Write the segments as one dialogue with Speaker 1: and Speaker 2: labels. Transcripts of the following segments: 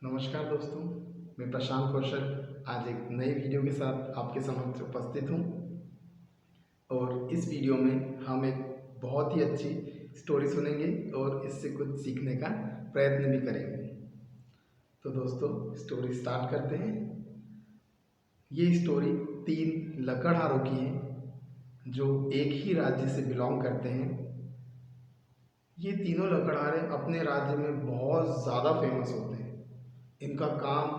Speaker 1: नमस्कार दोस्तों, मैं प्रशांत कौशल आज एक नई वीडियो के साथ आपके समक्ष उपस्थित हूँ। और इस वीडियो में हम एक बहुत ही अच्छी स्टोरी सुनेंगे और इससे कुछ सीखने का प्रयत्न भी करेंगे। तो दोस्तों, स्टोरी स्टार्ट करते हैं। ये स्टोरी 3 लकड़हारों की है जो एक ही राज्य से बिलोंग करते हैं। ये तीनों लकड़हारे अपने राज्य में बहुत ज़्यादा फेमस होते हैं। इनका काम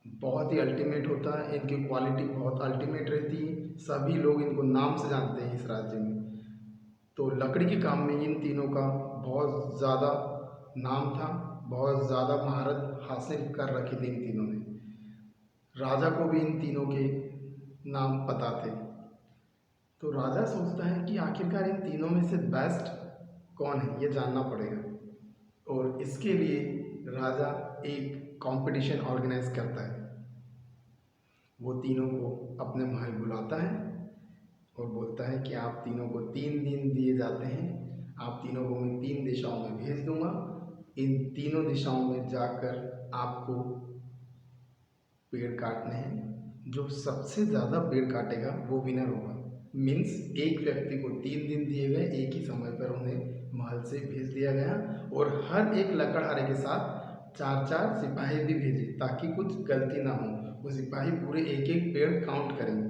Speaker 1: बहुत ही अल्टीमेट होता है, इनकी क्वालिटी बहुत अल्टीमेट रहती है, सभी लोग इनको नाम से जानते हैं इस राज्य में। तो लकड़ी के काम में इन तीनों का बहुत ज़्यादा नाम था, बहुत ज़्यादा महारत हासिल कर रखी थी इन तीनों ने। राजा को भी इन तीनों के नाम पता थे। तो राजा सोचता है कि आखिरकार इन तीनों में से बेस्ट कौन है, ये जानना पड़ेगा। और इसके लिए राजा एक कंपटीशन ऑर्गेनाइज करता है। वो तीनों को अपने महल बुलाता है और बोलता है कि आप तीनों को 3 दिन दिए जाते हैं। आप तीनों को मैं 3 दिशाओं में भेज दूंगा। इन तीनों दिशाओं में जाकर आपको पेड़ काटने हैं। जो सबसे ज़्यादा पेड़ काटेगा वो विनर होगा। मीन्स एक व्यक्ति को 3 दिन दिए गए, एक ही समय पर उन्हें महल से भेज दिया गया और हर एक लकड़हारे के साथ 4-4 सिपाही भी भेजे ताकि कुछ गलती ना हो। वो सिपाही पूरे एक एक पेड़ काउंट करेंगे।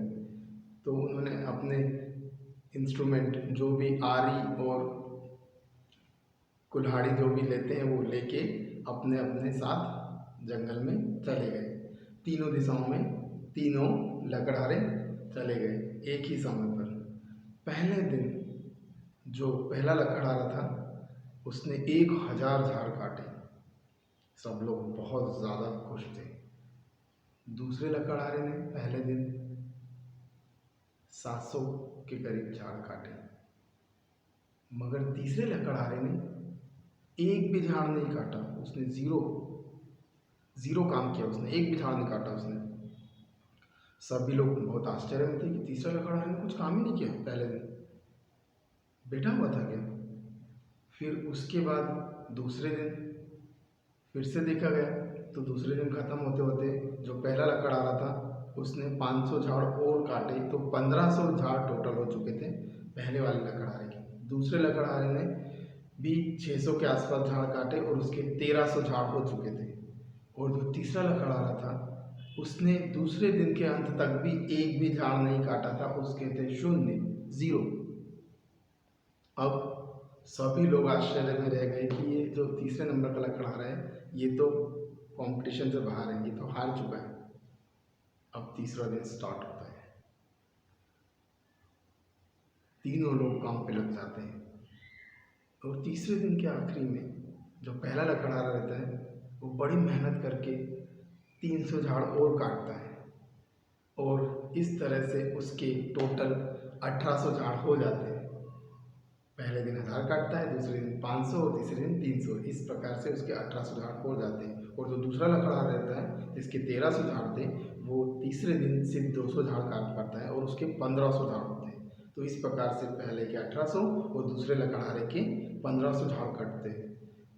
Speaker 1: तो उन्होंने अपने इंस्ट्रूमेंट जो भी आरी और कुल्हाड़ी जो भी लेते हैं वो लेके अपने अपने साथ जंगल में चले गए। तीनों दिशाओं में तीनों लकड़हारे चले गए एक ही समय पर। पहले दिन जो पहला लकड़हारा था उसने 1000 झाड़ काटे। सब लोग बहुत ज़्यादा खुश थे। दूसरे लकड़हारे ने पहले दिन 700 के करीब झाड़ काटे, मगर तीसरे लकड़हारे ने एक भी झाड़ नहीं काटा। उसने ज़ीरो काम किया, उसने एक भी झाड़ नहीं काटा उसने। सभी लोग बहुत आश्चर्य में थे कि तीसरा लकड़हारे ने कुछ काम ही नहीं किया, पहले दिन बैठा हुआ था क्या। फिर उसके बाद दूसरे दिन फिर से देखा गया तो दूसरे दिन ख़त्म होते होते जो पहला लकड़हारा था उसने 500 झाड़ और काटे, तो 1500 झाड़ टोटल हो चुके थे पहले वाले लकड़हारे के। दूसरे लकड़हारे ने भी 600 के आसपास झाड़ काटे और उसके 1300 झाड़ हो चुके थे। और जो तीसरा लकड़हारा था उसने दूसरे दिन के अंत तक भी एक भी झाड़ नहीं काटा था, उसके थे 0, 0। अब सभी लोग आश्चर्य में रह गए कि ये जो तीसरे नंबर का लकड़हारा है ये तो कंपटीशन से बाहर है, ये तो हार चुका है। अब तीसरा दिन स्टार्ट होता है। तीनों लोग काम पे लग जाते हैं और तीसरे दिन के आखिरी में जो पहला लकड़हारा रहता है वो बड़ी मेहनत करके 300 झाड़ और काटता है और इस तरह से उसके टोटल 1800 झाड़ हो जाते हैं। पहले दिन 1000 काटता है, दूसरे दिन 500 और तीसरे दिन 300। इस प्रकार से उसके 1800 झाड़ हो जाते हैं। और जो दूसरा लकड़हारा रहता है जिसके 1300 झाड़ थे वो तीसरे दिन सिर्फ 200 झाड़ काट पाता है और उसके 1500 झाड़ होते हैं। तो इस प्रकार से पहले के 1800 और दूसरे लकड़हारे के 1500 झाड़ कटते हैं।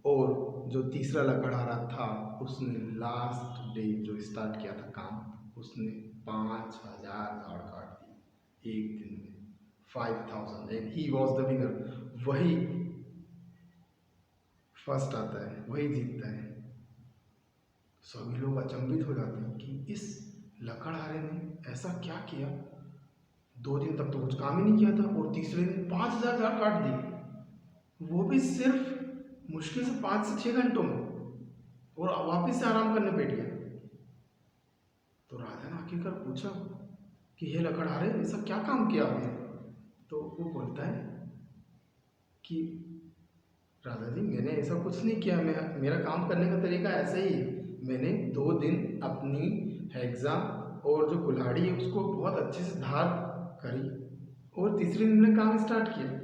Speaker 1: और जो तीसरा लकड़हारा था उसने लास्ट डे जो स्टार्ट किया था काम, उसने 5000 झाड़ काट दिए एक दिन में, 5000, and he was the winner. वही फर्स्ट आता है, वही जीतता है। सभी लोग अचंभित हो जाते हैं कि इस लकड़हारे ने ऐसा क्या किया। 2 दिन तक तो कुछ काम ही नहीं किया था और तीसरे दिन 5000 झाड़ काट दिए, वो भी सिर्फ मुश्किल से 5 से 6 घंटों में, और वापस से आराम करने बैठ गया। तो राजा ने आखिरकार पूछा कि हे लकड़हारे, ऐसा क्या काम किया आपने। तो वो बोलता है कि राजा जी, मैंने ऐसा कुछ नहीं किया, मेरा काम करने का तरीका ऐसा ही है। मैंने 2 दिन अपनी हेक्सा और जो कुल्हाड़ी है उसको बहुत अच्छे से धार करी और तीसरे दिन मैंने काम स्टार्ट किया।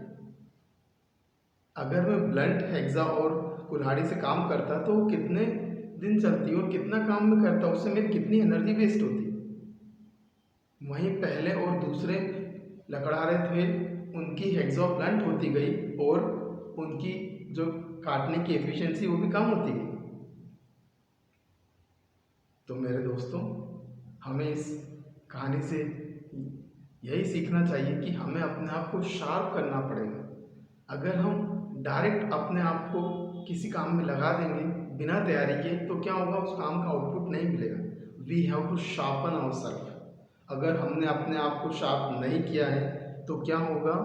Speaker 1: अगर मैं ब्लंट हेक्सा और कुल्हाड़ी से काम करता तो कितने दिन चलती और कितना काम मैं करता, उससे मेरी कितनी एनर्जी वेस्ट होती। वहीं पहले और दूसरे लकड़हारे थे, उनकी हेक्सा ब्लंट होती गई और उनकी जो काटने की एफिशिएंसी वो भी कम होती गई। तो मेरे दोस्तों, हमें इस कहानी से यही सीखना चाहिए कि हमें अपने आप को शार्प करना पड़ेगा। अगर हम डायरेक्ट अपने आप को किसी काम में लगा देंगे बिना तैयारी के, तो क्या होगा, उस काम का आउटपुट नहीं मिलेगा। We have to sharpen our self. अगर हमने अपने आप को शार्प नहीं किया है तो क्या होगा,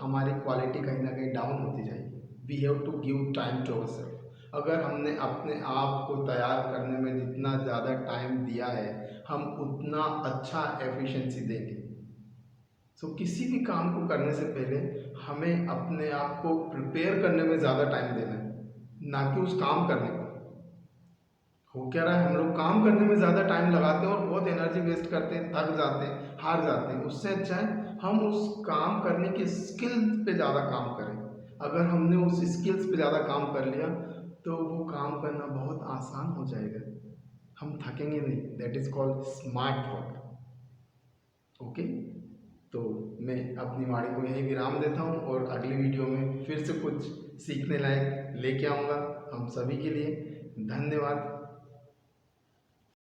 Speaker 1: हमारी क्वालिटी कहीं ना कहीं डाउन होती जाएगी। We have to give time to our self. अगर हमने अपने आप को तैयार करने में जितना ज़्यादा टाइम दिया है, हम उतना अच्छा एफिशिएंसी देंगे। किसी भी काम को करने से पहले हमें अपने आप को प्रिपेयर करने में ज़्यादा टाइम देना है, ना कि उस काम करने को। हो क्या रहा है, हम लोग काम करने में ज़्यादा टाइम लगाते हैं और बहुत एनर्जी वेस्ट करते हैं, थक जाते हैं, हार जाते हैं। उससे अच्छा है हम उस काम करने की स्किल्स पे ज़्यादा काम करें। अगर हमने उस स्किल्स पे ज़्यादा काम कर लिया तो वो काम करना बहुत आसान हो जाएगा, हम थकेंगे नहीं। That is called smart work. Okay, तो मैं अपनी वाणी को यही विराम देता हूँ और अगली वीडियो में फिर से कुछ सीखने लायक लेके आऊँगा हम सभी के लिए। धन्यवाद।